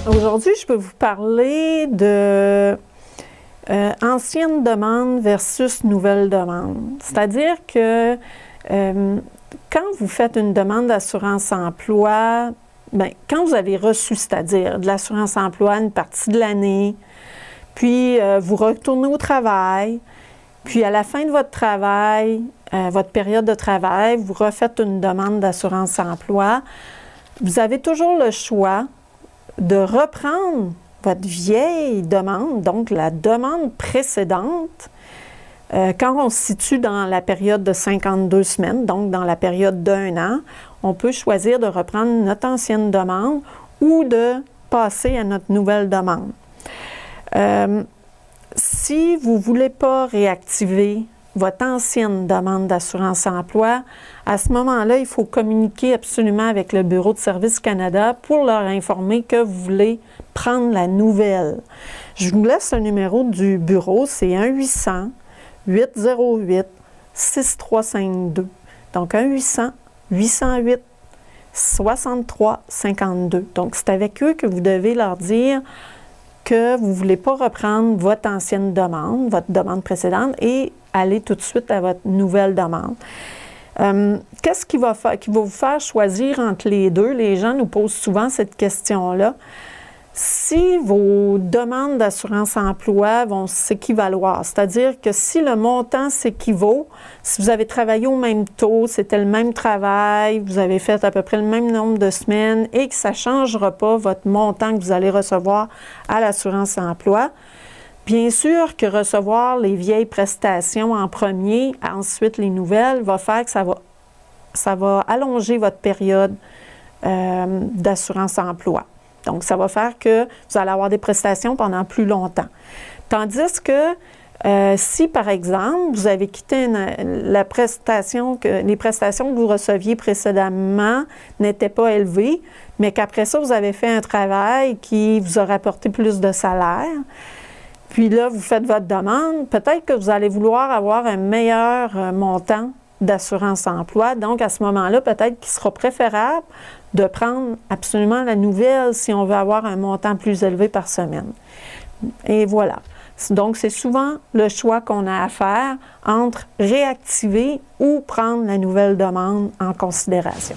Aujourd'hui, je peux vous parler de ancienne demande versus nouvelle demande. C'est-à-dire que quand vous faites une demande d'assurance-emploi, quand vous avez reçu, c'est-à-dire de l'assurance-emploi une partie de l'année, puis vous retournez au travail, puis à la fin de votre travail, votre période de travail, vous refaites une demande d'assurance-emploi, vous avez toujours le choix de reprendre votre vieille demande, donc la demande précédente, quand on se situe dans la période de 52 semaines, donc dans la période d'1 an, on peut choisir de reprendre notre ancienne demande ou de passer à notre nouvelle demande. Si vous ne voulez pas réactiver votre ancienne demande d'assurance-emploi, à ce moment-là, il faut communiquer absolument avec le Bureau de Services Canada pour leur informer que vous voulez prendre la nouvelle. Je vous laisse le numéro du bureau, c'est 1-800-808-6352. Donc 1-800-808-6352. Donc c'est avec eux que vous devez leur dire que vous ne voulez pas reprendre votre ancienne demande, votre demande précédente, et aller tout de suite à votre nouvelle demande. Qu'est-ce qui va vous faire choisir entre les deux? Les gens nous posent souvent cette question-là. Si vos demandes d'assurance-emploi vont s'équivaloir, c'est-à-dire que si le montant s'équivaut, si vous avez travaillé au même taux, c'était le même travail, vous avez fait à peu près le même nombre de semaines et que ça ne changera pas votre montant que vous allez recevoir à l'assurance-emploi, bien sûr que recevoir les vieilles prestations en premier, ensuite les nouvelles, va faire que ça va allonger votre période d'assurance-emploi. Donc, ça va faire que vous allez avoir des prestations pendant plus longtemps. Tandis que si, par exemple, vous avez quitté les prestations que vous receviez précédemment n'étaient pas élevées, mais qu'après ça, vous avez fait un travail qui vous a rapporté plus de salaire, puis là, vous faites votre demande, peut-être que vous allez vouloir avoir un meilleur montant d'assurance-emploi. Donc, à ce moment-là, peut-être qu'il sera préférable de prendre absolument la nouvelle si on veut avoir un montant plus élevé par semaine. Et voilà. Donc, c'est souvent le choix qu'on a à faire entre réactiver ou prendre la nouvelle demande en considération.